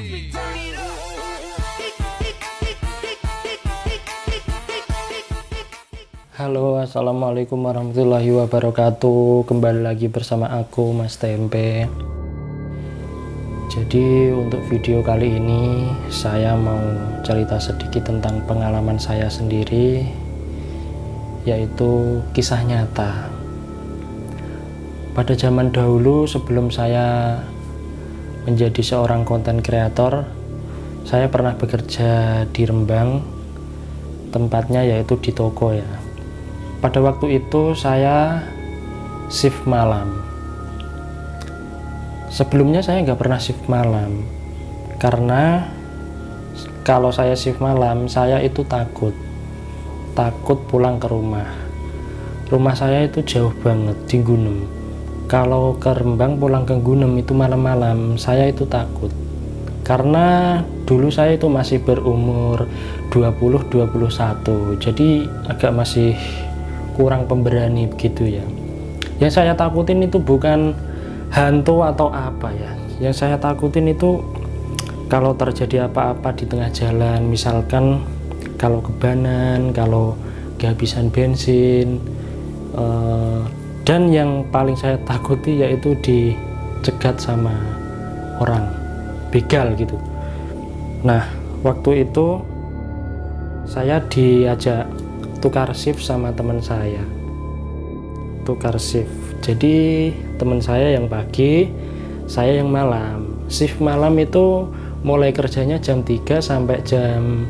Halo, assalamualaikum warahmatullahi wabarakatuh. Kembali lagi bersama aku, Mas Tempe. Jadi untuk video kali ini saya mau cerita sedikit tentang pengalaman saya sendiri, yaitu kisah nyata. Pada zaman dahulu sebelum saya menjadi seorang konten kreator, saya pernah bekerja di Rembang, tempatnya yaitu di toko ya. Pada waktu itu saya shift malam. Sebelumnya saya nggak pernah shift malam, karena kalau saya shift malam saya itu takut pulang ke rumah. Rumah saya itu jauh banget di Gunem. Kalau ke Rembang pulang ke Gunem itu malam-malam saya itu takut, karena dulu saya itu masih berumur 20-21, jadi agak masih kurang pemberani begitu ya. Yang saya takutin itu bukan hantu atau apa ya. Yang saya takutin itu kalau terjadi apa-apa di tengah jalan, misalkan kalau kebanan, kalau kehabisan bensin, dan yang paling saya takuti yaitu dicegat sama orang begal gitu. Nah, waktu itu saya diajak tukar shift sama teman saya. Tukar shift. Jadi teman saya yang pagi, saya yang malam. Shift malam itu mulai kerjanya jam 3 sampai jam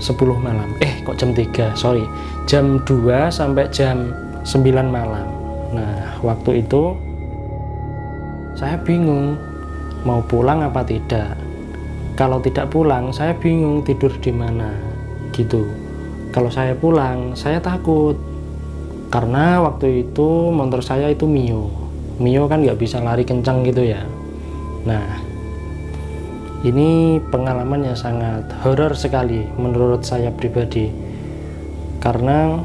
10 malam. Kok jam 3? Sorry. Jam 2 sampai jam 9 malam. Nah, waktu itu saya bingung mau pulang apa tidak. Kalau tidak pulang, saya bingung tidur di mana gitu. Kalau saya pulang, saya takut karena waktu itu motor saya itu Mio kan nggak bisa lari kencang gitu ya. Nah, ini pengalaman yang sangat horor sekali menurut saya pribadi, karena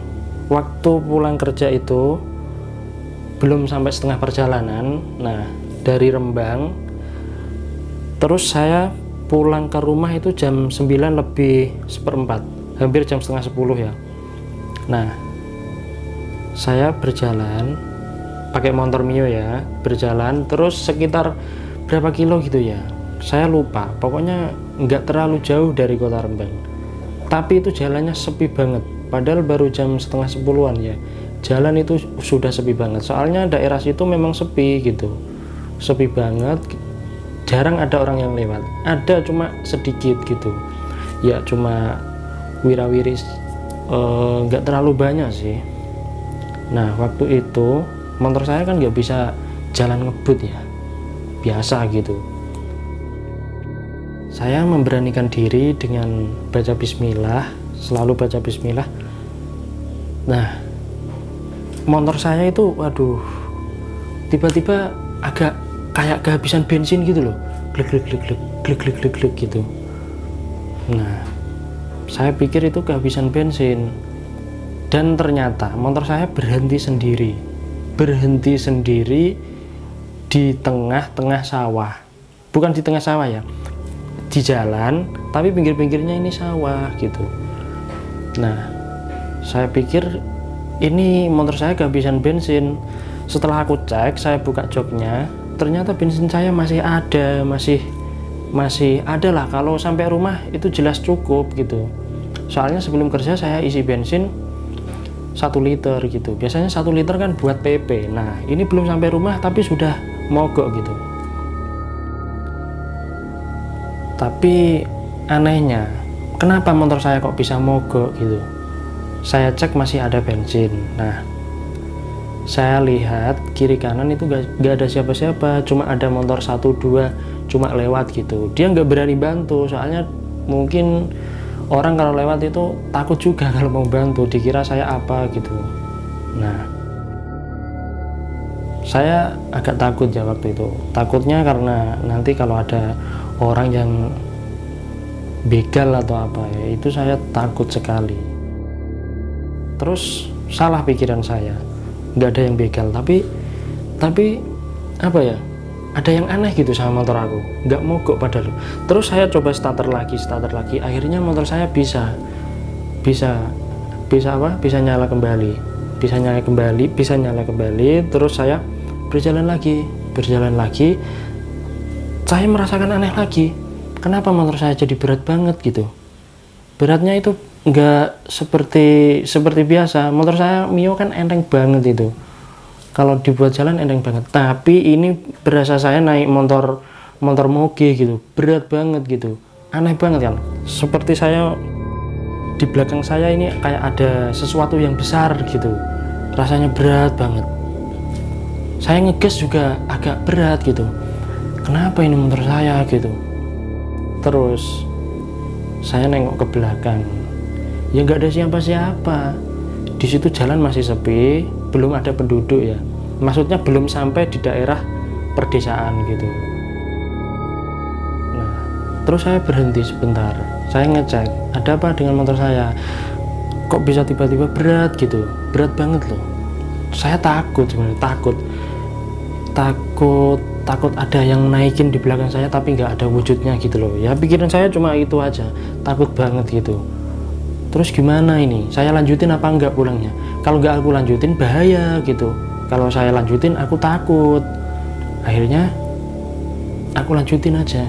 waktu pulang kerja itu belum sampai setengah perjalanan. Nah, dari Rembang terus saya pulang ke rumah itu jam 9 lebih seperempat, hampir jam setengah 10 ya. Nah, saya berjalan pakai motor Mio ya, berjalan terus sekitar berapa kilo gitu ya, saya lupa, pokoknya nggak terlalu jauh dari kota Rembang, tapi itu jalannya sepi banget, padahal baru jam setengah 10-an ya. Jalan itu sudah sepi banget, soalnya daerah situ memang sepi gitu, sepi banget, jarang ada orang yang lewat, ada cuma sedikit gitu ya, cuma wira-wiri, nggak terlalu banyak sih. Nah, waktu itu motor saya kan nggak bisa jalan ngebut ya, biasa gitu. Saya memberanikan diri dengan baca bismillah, selalu baca bismillah. Nah, motor saya itu waduh, tiba-tiba agak kayak kehabisan bensin gitu loh, glek gitu. Nah, saya pikir itu kehabisan bensin, dan ternyata motor saya berhenti sendiri di tengah-tengah sawah. Bukan di tengah sawah ya, di jalan, tapi pinggir-pinggirnya ini sawah gitu. Nah, saya pikir ini motor saya kehabisan bensin. Setelah aku cek, saya buka joknya, ternyata bensin saya masih ada, masih ada lah. Kalau sampai rumah itu jelas cukup gitu. Soalnya sebelum kerja saya isi bensin 1 liter gitu. Biasanya 1 liter kan buat PP. Nah, ini belum sampai rumah tapi sudah mogok gitu. Tapi anehnya, kenapa motor saya kok bisa mogok gitu? Saya cek masih ada bensin. Nah, saya lihat kiri kanan itu gak ada siapa-siapa, cuma ada motor 1-2 cuma lewat gitu. Dia nggak berani bantu, soalnya mungkin orang kalau lewat itu takut juga kalau mau bantu, dikira saya apa gitu. Nah, saya agak takut ya waktu itu. Takutnya karena nanti kalau ada orang yang begal atau apa ya, itu saya takut sekali. Terus salah pikiran saya, nggak ada yang begal, tapi apa ya, ada yang aneh gitu sama motor aku, nggak mogok padahal. Terus saya coba starter lagi, akhirnya motor saya bisa nyala kembali, bisa nyala kembali. Terus saya berjalan lagi, saya merasakan aneh lagi, kenapa motor saya jadi berat banget gitu. Beratnya itu nggak seperti biasa. Motor saya Mio kan enteng banget itu, kalau dibuat jalan enteng banget, tapi ini berasa saya naik motor moge gitu, berat banget gitu, aneh banget kan. Seperti saya di belakang saya ini kayak ada sesuatu yang besar gitu, rasanya berat banget. Saya ngegas juga agak berat gitu, kenapa ini motor saya gitu. Terus saya nengok ke belakang, ya nggak ada siapa-siapa. Di situ jalan masih sepi, belum ada penduduk ya, maksudnya belum sampai di daerah perdesaan gitu. Nah, terus saya berhenti sebentar, saya ngecek ada apa dengan motor saya, kok bisa tiba-tiba berat gitu, berat banget loh. Saya takut sebenarnya, takut ada yang naikin di belakang saya tapi nggak ada wujudnya gitu loh ya. Pikiran saya cuma itu aja, takut banget gitu. Terus gimana ini, saya lanjutin apa enggak pulangnya? Kalau nggak aku lanjutin bahaya gitu, kalau saya lanjutin aku takut. Akhirnya aku lanjutin aja,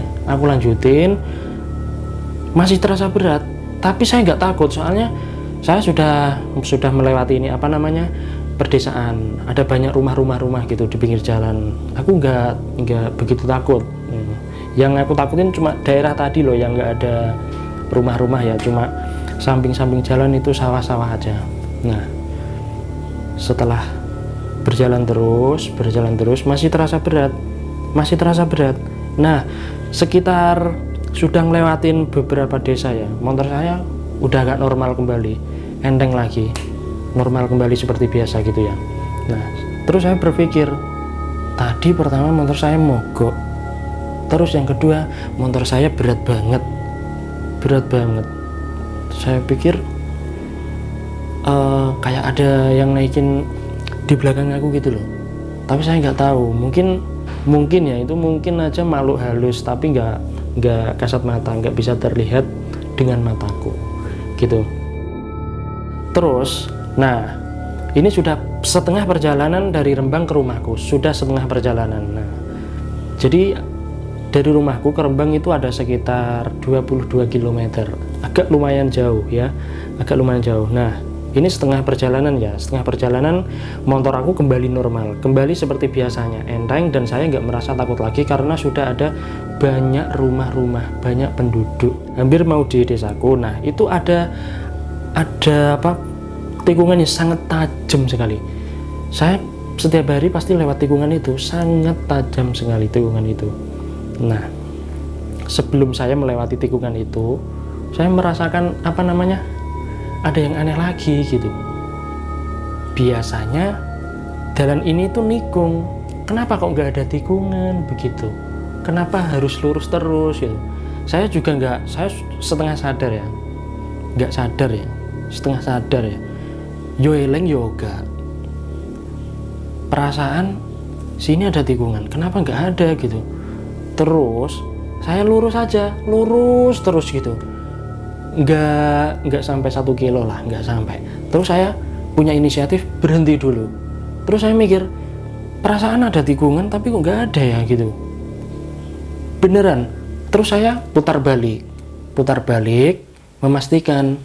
masih terasa berat tapi saya nggak takut, soalnya saya sudah melewati ini perdesaan, ada banyak rumah gitu di pinggir jalan. Aku nggak begitu takut. Yang aku takutin cuma daerah tadi loh yang nggak ada rumah ya, cuma samping jalan itu sawah-sawah aja. Nah, setelah berjalan terus masih terasa berat. Nah, sekitar sudah ngelewatin beberapa desa ya, motor saya udah agak normal kembali, enteng lagi, normal kembali seperti biasa gitu ya. Nah, terus saya berpikir, tadi pertama motor saya mogok, terus yang kedua motor saya berat banget. Saya pikir kayak ada yang naikin di belakang aku gitu loh, tapi saya nggak tahu, mungkin ya itu mungkin aja makhluk halus, tapi nggak kasat mata, nggak bisa terlihat dengan mataku gitu. Terus nah, ini sudah setengah perjalanan dari Rembang ke rumahku, sudah setengah perjalanan. Nah, jadi dari rumahku ke Rembang itu ada sekitar 22 km, agak lumayan jauh ya, Nah, ini setengah perjalanan motor aku kembali normal, kembali seperti biasanya, enteng, dan saya nggak merasa takut lagi karena sudah ada banyak rumah-rumah, banyak penduduk, hampir mau di desaku. Nah, itu ada tikungannya sangat tajam sekali. Saya setiap hari pasti lewat tikungan itu, sangat tajam sekali tikungan itu. Nah, sebelum saya melewati tikungan itu, saya merasakan ada yang aneh lagi gitu. Biasanya jalan ini tuh nikung, kenapa kok nggak ada tikungan begitu? Kenapa harus lurus terus gitu? Saya setengah sadar ya, setengah sadar ya. Yoeleng yoga, perasaan sini ada tikungan, kenapa nggak ada gitu. Terus saya lurus terus gitu, nggak sampai 1 kilo lah, nggak sampai. Terus saya punya inisiatif berhenti dulu. Terus saya mikir, perasaan ada tikungan tapi kok nggak ada ya gitu, beneran. Terus saya putar balik memastikan.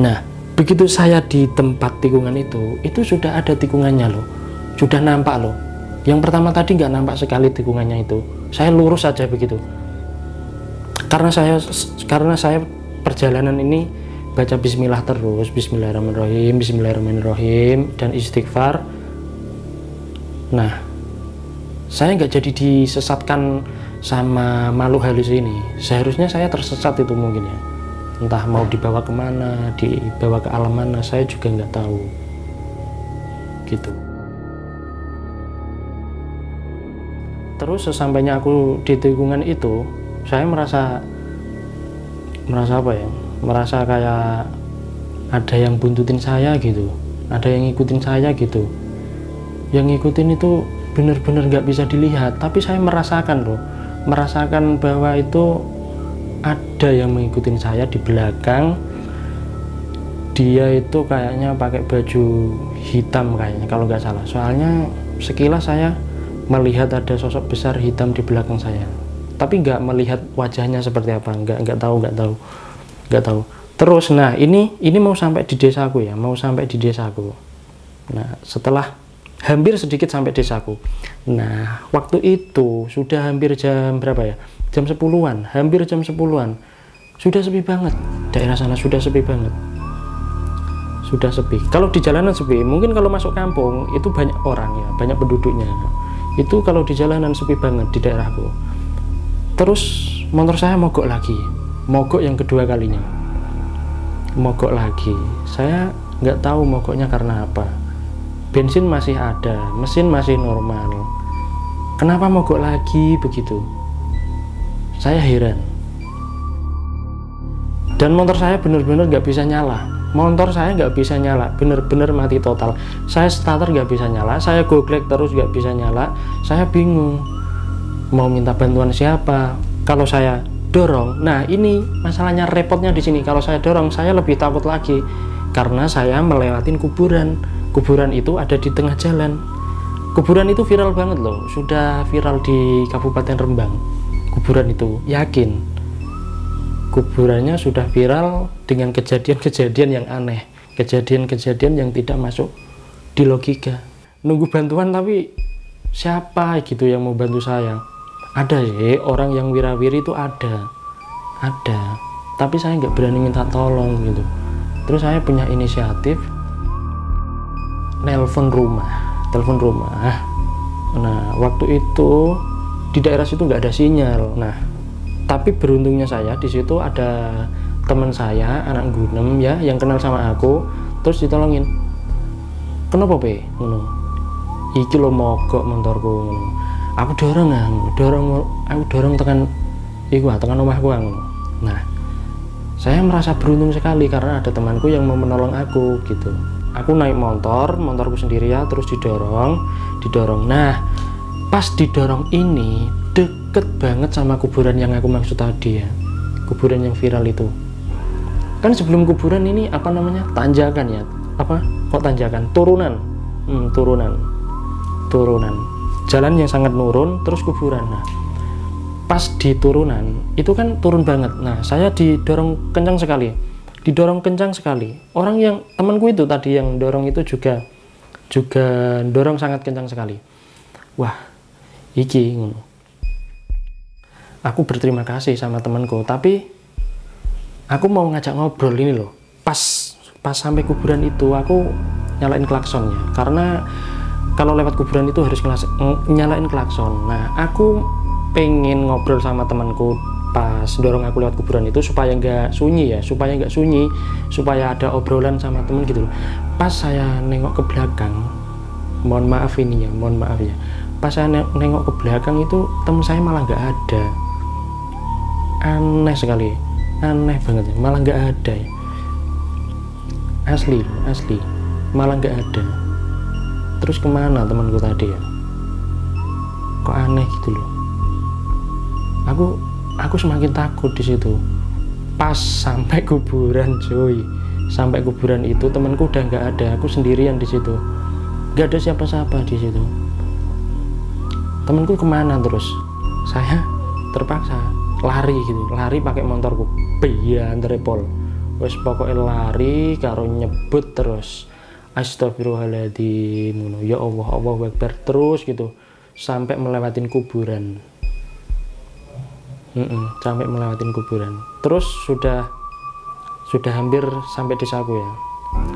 Nah, begitu saya di tempat tikungan itu sudah ada tikungannya loh, sudah nampak loh. Yang pertama tadi nggak nampak sekali tikungannya itu. Saya lurus saja begitu. Karena saya perjalanan ini baca bismillah terus, bismillahirrahmanirrahim dan istighfar. Nah, saya nggak jadi disesatkan sama makhluk halus ini. Seharusnya saya tersesat itu mungkin ya. Entah mau dibawa kemana, dibawa ke alam mana, saya juga nggak tahu gitu. Terus sesampainya aku di tikungan itu, saya merasa apa ya, merasa kayak ada yang buntutin saya gitu, ada yang ngikutin saya gitu. Yang ngikutin itu benar-benar nggak bisa dilihat, tapi saya merasakan loh, merasakan bahwa itu ada yang mengikuti saya di belakang. Dia itu kayaknya pakai baju hitam kayaknya kalau nggak salah, soalnya sekilas saya melihat ada sosok besar hitam di belakang saya, tapi nggak melihat wajahnya seperti apa, nggak tahu. Terus nah ini mau sampai di desaku ya, mau sampai di desaku. Nah setelah hampir sedikit sampai desaku, nah waktu itu sudah hampir jam berapa ya, jam 10-an, hampir jam 10-an, sudah sepi banget, daerah sana sudah sepi banget, sudah sepi. Kalau di jalanan sepi, mungkin kalau masuk kampung itu banyak orang ya, banyak penduduknya. Itu kalau di jalanan sepi banget di daerahku. Terus motor saya mogok lagi, mogok yang kedua kalinya, mogok lagi. Saya nggak tahu mogoknya karena apa. Bensin masih ada, mesin masih normal, kenapa mogok lagi begitu? Saya heran. Dan motor saya benar-benar nggak bisa nyala. Motor saya nggak bisa nyala, bener-bener mati total. Saya starter nggak bisa nyala, saya goglek terus nggak bisa nyala. Saya bingung mau minta bantuan siapa. Kalau saya dorong, nah ini masalahnya, repotnya di sini. Kalau saya dorong, saya lebih takut lagi karena saya melewatin kuburan. Kuburan itu ada di tengah jalan. Kuburan itu viral banget loh, sudah viral di Kabupaten Rembang. Kuburan itu, yakin kuburannya sudah viral dengan kejadian-kejadian yang aneh, kejadian-kejadian yang tidak masuk di logika. Nunggu bantuan tapi siapa gitu yang mau bantu saya? Ada sih orang yang wirawiri itu ada, tapi saya nggak berani minta tolong gitu. Terus saya punya inisiatif telepon rumah. Nah waktu itu di daerah situ nggak ada sinyal. Nah tapi beruntungnya saya di situ ada teman saya anak Gunem ya yang kenal sama aku, terus ditolongin. Kenapa pe? Ngono. Iki lo mogok motorku. Ngono. Aku dorong tekan iku tekan omahku ngono. Nah, saya merasa beruntung sekali karena ada temanku yang mau menolong aku gitu. Aku naik motorku sendiri ya, terus didorong. Nah, pas didorong ini deket banget sama kuburan yang aku maksud tadi ya, kuburan yang viral itu. Kan sebelum kuburan ini apa namanya, tanjakan ya, apa kok tanjakan, turunan, jalan yang sangat nurun, terus kuburan. Nah pas di turunan itu kan turun banget. Nah saya didorong kencang sekali, orang yang temanku itu tadi yang dorong itu juga dorong sangat kencang sekali. Wah iki ngono. Aku berterima kasih sama temanku, tapi aku mau ngajak ngobrol ini loh. Pas sampai kuburan itu aku nyalain klaksonnya, karena kalau lewat kuburan itu harus nyalain klakson. Nah aku pengen ngobrol sama temanku pas dorong aku lewat kuburan itu supaya nggak sunyi, supaya ada obrolan sama temen gitu loh. Pas saya nengok ke belakang, mohon maaf ya, pas saya nengok ke belakang itu temen saya malah nggak ada. Aneh sekali, aneh banget ya, malah nggak ada ya. Asli malah nggak ada. Terus kemana temanku tadi ya? Kok aneh gitu loh. Aku semakin takut di situ. Pas sampai kuburan cuy, sampai kuburan itu temanku udah nggak ada, aku sendirian di situ, nggak ada siapa-siapa di situ. Temanku kemana? Terus saya terpaksa lari pakai motorku, biar terepol. Wes pokoknya lari karo nyebut terus astagfirullahaladzim, ya Allah, Allahu Akbar terus gitu sampai melewatin kuburan. Sampai melewatin kuburan. Terus sudah hampir sampai desaku ya.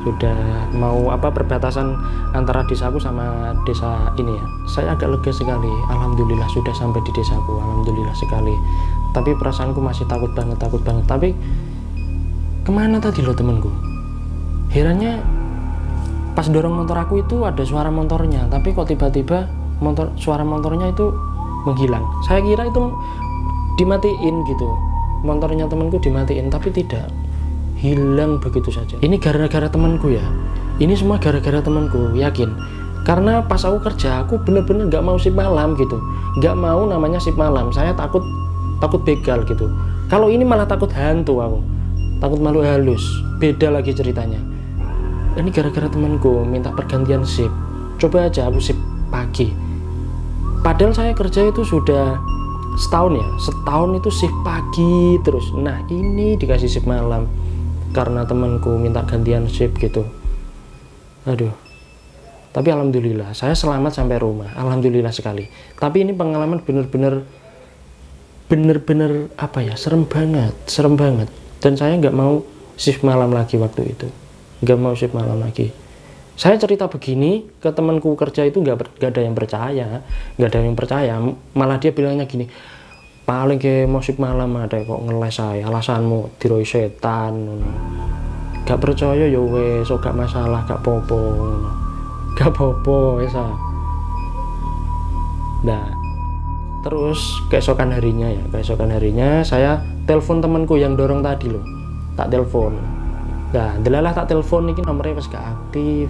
Sudah mau perbatasan antara desaku sama desa ini ya. Saya agak lega sekali. Alhamdulillah sudah sampai di desaku. Alhamdulillah sekali. Tapi perasaanku masih takut banget. Tapi kemana tadi lo temenku? Herannya pas dorong motor aku itu ada suara motornya, tapi kok tiba-tiba suara motornya itu menghilang. Saya kira itu dimatiin gitu, motornya temanku dimatiin, tapi tidak, hilang begitu saja. Ini gara-gara temanku ya, ini semua gara-gara temanku, yakin. Karena pas aku kerja, aku bener-bener nggak mau shift malam gitu, nggak mau namanya shift malam. Saya takut begal gitu. Kalau ini malah takut hantu, aku takut makhluk halus. Beda lagi ceritanya. Ini gara-gara temanku minta pergantian shift. Coba aja aku shift pagi. Padahal saya kerja itu sudah setahun ya, setahun itu shift pagi terus. Nah ini dikasih shift malam karena temanku minta gantian shift gitu. Aduh. Tapi alhamdulillah saya selamat sampai rumah, alhamdulillah sekali. Tapi ini pengalaman bener-bener apa ya, serem banget. Dan saya nggak mau shift malam lagi waktu itu, nggak mau shift malam lagi. Saya cerita begini ke temanku kerja itu nggak ada yang percaya, malah dia bilangnya gini, paling ke mau shift malam ada kok ngeles saya, alasanmu diroi setan. Gak percaya ya wes, gak masalah, gak popo ya. Nah terus keesokan harinya saya telepon temanku yang dorong tadi loh, tak telepon. Nah delalah tak telepon ini nomornya wis gak aktif,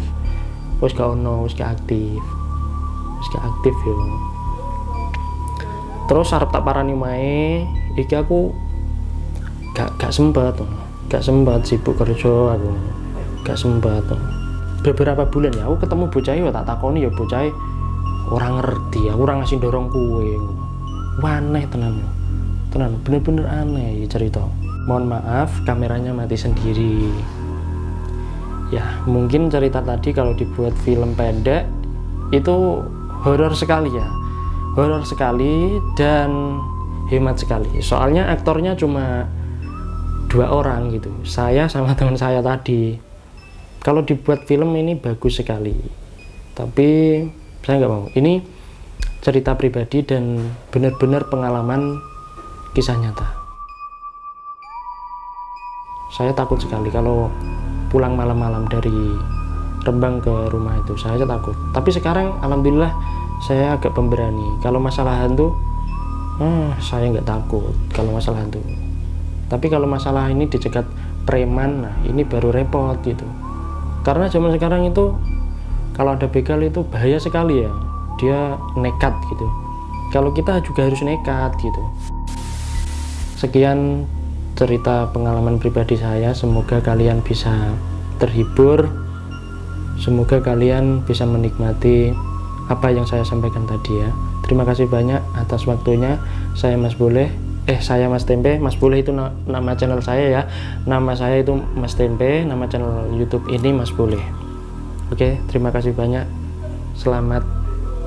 wis gak aktif yo. Terus arep tak parani mae, iki aku gak sempat, sibuk kerja aku, gak sempat. Beberapa bulan ya aku ketemu bocah ya tak takoni ya bocah orang ngerti, aku orang ngasih dorong kue. Aneh tenan bener-bener aneh cerita. Mohon maaf kameranya mati sendiri ya. Mungkin cerita tadi kalau dibuat film pendek itu horor sekali dan hemat sekali, soalnya aktornya cuma 2 orang gitu, saya sama teman saya tadi. Kalau dibuat film ini bagus sekali, tapi saya nggak mau. Ini cerita pribadi dan benar-benar pengalaman kisah nyata. Saya takut sekali kalau pulang malam-malam dari Rembang ke rumah itu, saya takut. Tapi sekarang alhamdulillah saya agak pemberani. Kalau masalah hantu, saya nggak takut kalau masalah hantu. Tapi kalau masalah ini dicegat preman, nah ini baru repot gitu. Karena zaman sekarang itu kalau ada begal itu bahaya sekali ya, dia nekat gitu. Kalau kita juga harus nekat gitu. Sekian cerita pengalaman pribadi saya, semoga kalian bisa terhibur, semoga kalian bisa menikmati apa yang saya sampaikan tadi ya. Terima kasih banyak atas waktunya. Saya Mas Tempe. Mas Boleh itu nama channel saya ya. Nama saya itu Mas Tempe, nama channel YouTube ini Mas Boleh. Oke, terima kasih banyak. Selamat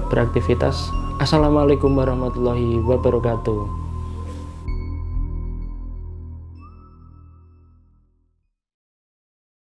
beraktivitas. Assalamualaikum warahmatullahi wabarakatuh.